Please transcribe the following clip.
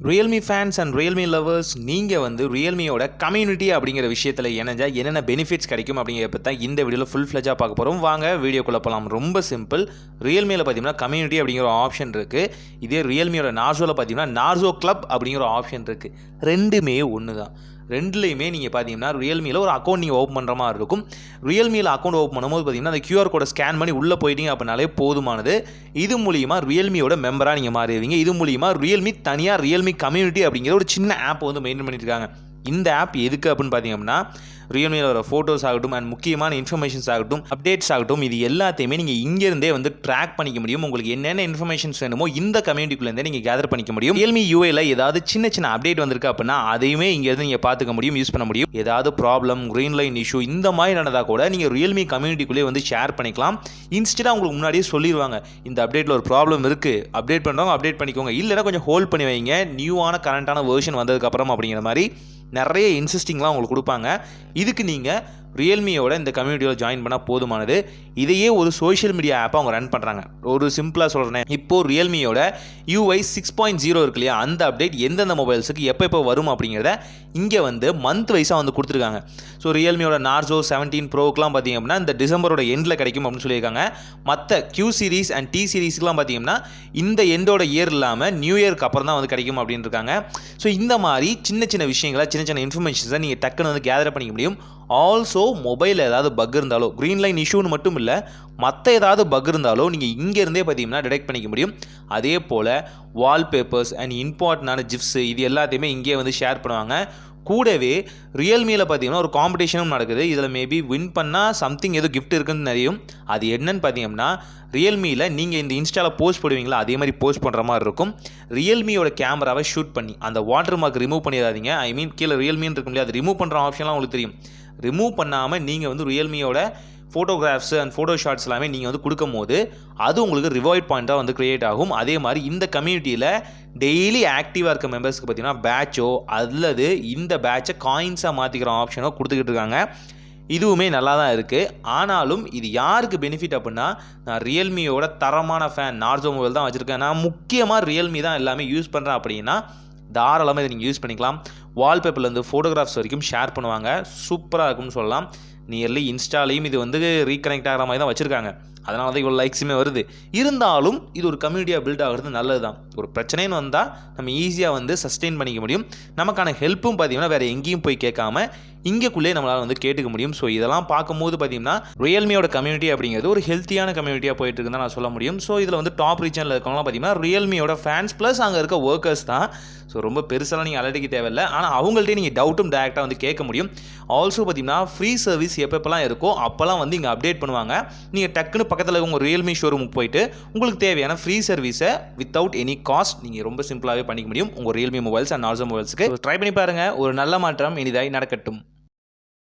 Realme fans and Realme lovers நீங்கள் வந்து ரியல்மியோட community அப்படிங்கிற விஷயத்தில் இணைஞ்சா என்னென்ன பெனிஃபிட்ஸ் கிடைக்கும் அப்படிங்கிறத பற்றி தான் இந்த வீடியோவில் ஃபுல் ஃப்ளெஜாக பார்க்க போகிறோம். வாங்க வீடியோக்குள்ளே போகலாம். ரொம்ப சிம்பிள். ரியல்மியில் பார்த்தீங்கன்னா கம்யூனிட்டி அப்படிங்கிற ஒரு ஆப்ஷன் இருக்குது. இதே ரியல்மியோட நார்சோவில் பார்த்தீங்கன்னா நார்சோ கிளப் அப்படிங்கிற ஒரு ஆப்ஷன் இருக்குது. ரெண்டுமே ஒன்று தான். ரெண்டுலேயுமே நீங்கள் பார்த்தீங்கன்னா ரியல்மியில் ஒரு அக்கௌண்ட் நீங்கள் ஓப்பன் பண்ணுற மாதிரி இருக்கும். ரியல்மியில் அக்கௌண்ட் ஓப்பன் பண்ணும்போது பார்த்தீங்கன்னா அந்த QR கோடை ஸ்கேன் பண்ணி உள்ளே போயிட்டீங்க அப்படின்னாலே போதுமானது. இது மூலிமா ரியல்மியோட மெம்பராக நீங்கள் மாறிடுவீங்க. இது மூலிமா ரியல்மி தனியாக ரியல்மி கம்யூனிட்டி அப்படிங்கிற ஒரு சின்ன ஆப் வந்து மெயின்டைன் பண்ணிட்டு இருக்காங்க. இந்த ஆப் எதுக்கு அப்படின்னு பார்த்தீங்கன்னா ரியல்மியில் வர ஃபோட்டோஸ் ஆகட்டும் அண்ட் முக்கியமான இன்ஃபர்மேஷன்ஸ் ஆகட்டும் அப்டேட்ஸ் ஆகட்டும் இது எல்லாத்தையுமே நீங்கள் இங்கேருந்தே வந்து ட்ராக் பண்ணிக்க முடியும். உங்களுக்கு என்னென்ன இன்ஃபர்மேஷன்ஸ் வேணுமோ இந்த கம்யூனிட்டிக்குள்ளேருந்தே நீங்கள் கேதர் பண்ணிக்க முடியும். ரியல்மி யூஏல ஏதாவது சின்ன சின்ன அப்டேட் வந்திருக்கு அப்படின்னா அதையுமே இங்கேருந்து நீங்கள் பார்த்துக்க முடியும், யூஸ் பண்ண முடியும். ஏதாவது ப்ராப்ளம், க்ரீன் லைன் இஷ்யூ இந்த மாதிரி நடந்தால் கூட நீங்கள் ரியல்மி கம்யூனிட்டிக்குள்ளே வந்து ஷேர் பண்ணிக்கலாம். இன்ஸ்டன்ட்டாக உங்களுக்கு முன்னாடியே சொல்லிடுவாங்க, இந்த அப்டேட்டில் ஒரு ப்ராப்ளம் இருக்குது, அப்டேட் பண்ணுறவங்க அப்டேட் பண்ணிக்கோங்க, இல்லைனா கொஞ்சம் ஹோல்ட் பண்ணி வைங்க, நியூவான கரண்ட்டான வெர்ஷன் வந்ததுக்கப்புறம் அப்படிங்கிற மாதிரி நிறைய இன்சிஸ்டிங்லாம் உங்களுக்கு கொடுப்பாங்க. இதுக்கு நீங்கள் ரியல்மியோட இந்த கம்யூனிட்டியோட ஜாயின் பண்ணால் போதுமானது. இதையே ஒரு சோஷியல் மீடியா ஆப்பை அவங்க ரன் பண்ணுறாங்க. ஒரு சிம்பிளாக சொல்கிறேன், இப்போது ரியல்மியோட UI 6.0 இருக்கு இல்லையா, அந்த அப்டேட் எந்தெந்த மொபைல்ஸுக்கு எப்போ வரும் அப்படிங்கிறத இங்கே வந்து மந்த் வைஸாக வந்து கொடுத்துருக்காங்க. ஸோ ரியல்மியோட நார்சோ 17 ப்ரோக்கெலாம் பார்த்திங்க அப்படின்னா இந்த டிசம்பரோட எண்டில் கிடைக்கும் அப்படின்னு சொல்லியிருக்காங்க. மற்ற Q சீரிஸ் அண்ட் T சீரிஸ்க்குலாம் பார்த்திங்கன்னா இந்த எண்டோட இயர் இல்லாமல் நியூ இயருக்கு அப்புறம் தான் வந்து கிடைக்கும் அப்படின்னு இருக்காங்க. ஸோ இந்த மாதிரி சின்ன சின்ன விஷயங்களை சின்ன சின்ன இன்ஃபர்மேஷன்ஸை நீங்கள் டக்குன்னு வந்து கேதர் பண்ணிக்க முடியும். ஆல்சோ மொபைலில் ஏதாவது பக் இருந்தாலோ, க்ரீன் லைன் இஷ்யூன்னு மட்டும் இல்லை, மற்ற ஏதாவது பக் இருந்தாலோ நீங்கள் இங்கேருந்தே பார்த்தீங்கன்னா டிடெக்ட் பண்ணிக்க முடியும். அதே போல் வால்பேப்பர்ஸ் அண்ட் இம்பார்ட்டண்டான ஜிப்ஸு இது எல்லாத்தையுமே இங்கே வந்து ஷேர் பண்ணுவாங்க. கூடவே ரியல்மியில் பார்த்தீங்கன்னா ஒரு காம்படிஷனும் நடக்குது. இதில் மேபி வின் பண்ணால் சம்திங் ஏதோ கிஃப்ட் இருக்குன்னு தெரியும். அது என்னன்னு பார்த்தீங்கன்னா ரியல்மியில் நீங்கள் இந்த இன்ஸ்டாவில் போஸ்ட் போடுவீங்களா, அதே மாதிரி போஸ்ட் பண்ணுற மாதிரி இருக்கும். ரியல்மியோட கேமராவை ஷூட் பண்ணி அந்த வாட்டர் மார்க் ரிமூவ் பண்ணிடாதீங்க. ஐ மீன் கீழே ரியல்மின்னு இருக்கும் இல்லையா, அது ரிமூவ் பண்ணுற ஆப்ஷன்லாம் உங்களுக்கு தெரியும். ரிமூவ் பண்ணாமல் நீங்கள் வந்து ரியல்மியோட ஃபோட்டோகிராஃப்ஸ் அண்ட் ஃபோட்டோ ஷாட்ஸ் எல்லாமே நீங்கள் வந்து கொடுக்கும் போது அது உங்களுக்கு ரிவார்ட் பாயிண்ட்டாக வந்து க்ரியேட் ஆகும். அதே மாதிரி இந்த கம்யூனிட்டியில் டெய்லி ஆக்டிவாக இருக்க மெம்பர்ஸ்க்கு பார்த்தீங்கன்னா பேட்சோ அல்லது இந்த பேட்சை காயின்ஸாக மாற்றிக்கிற ஆப்ஷனோ கொடுத்துக்கிட்டு இருக்காங்க. இதுவுமே நல்லா தான் இருக்குது. ஆனாலும் இது யாருக்கு பெனிஃபிட் அப்படின்னா, நான் ரியல்மியோட தரமான ஃபேன், நார்சோ மொபைல் தான் வச்சுருக்கேன், நான் முக்கியமாக ரியல்மி தான் எல்லாமே யூஸ் பண்ணுறேன் அப்படின்னா தாராளமாக இதை நீங்கள் யூஸ் பண்ணிக்கலாம். வால்பேப்பர்லேருந்து ஃபோட்டோகிராஃப்ஸ் வரைக்கும் ஷேர் பண்ணுவாங்க. சூப்பராக இருக்கும்னு சொல்லலாம். நியர்லி இன்ஸ்டாலையும் இது வந்து ரீகனெக்ட் ஆகிற மாதிரி தான் வச்சுருக்காங்க. அதனால தான் இவ்வளோ லைக்ஸுமே வருது. இருந்தாலும் இது ஒரு கம்யூனிட்டியாக பில்ட் ஆகிறது நல்லது தான். ஒரு பிரச்சனைன்னு வந்தால் நம்ம ஈஸியாக வந்து சஸ்டெயின் பண்ணிக்க முடியும். நமக்கான ஹெல்ப்பும் பார்த்திங்கன்னா வேறு எங்கேயும் போய் கேட்காம இங்கேக்குள்ளே நம்மளால் வந்து கேட்டுக்க முடியும். ஸோ இதெல்லாம் பார்க்கும்போது பார்த்திங்கன்னா ரியல்மியோட கம்யூனிட்டி அப்படிங்கிறது ஒரு ஹெல்த்தியான கம்யூனிட்டியாக போயிட்டு இருக்குன்னு தான் நான் சொல்ல முடியும். ஸோ இதில் வந்து டாப் ரீஜனில் இருக்கவங்களாம் பார்த்திங்கன்னா ரியல்மியோட ஃபேன்ஸ் ப்ளஸ் அங்கே இருக்க ஒர்க்கர்ஸ் தான். ஸோ ரொம்ப பெருசாலாம் நீங்கள் அலட்டிக்க தேவையில்லை. ஆனால் அவங்கள்ட்டே நீங்கள் டவுட்டும் டேரெக்டாக வந்து கேட்க முடியும். ஆல்சோ பார்த்திங்கன்னா ஃப்ரீ சர்வீஸ் எப்பப்பெல்லாம் இருக்கோ அப்போல்லாம் வந்து இங்கே அப்டேட் பண்ணுவாங்க. நீங்கள் டக்குன்னு பக்கத்தில் உங்கள் ரியல்மி ஷோரூமுக்கு போயிட்டு உங்களுக்கு தேவையான ஃப்ரீ சர்வீஸை வித்தவுட் எனி காஸ்ட் நீங்கள் ரொம்ப சிம்பிளாகவே பண்ணிக்க முடியும் உங்கள் ரியல்மி மொபைல்ஸ் அண்ட் நார்சோ மொபைல்ஸுக்கு. ட்ரை பண்ணி பாருங்கள். ஒரு நல்ல மாற்றம் இனிதாய் நடக்கட்டும்.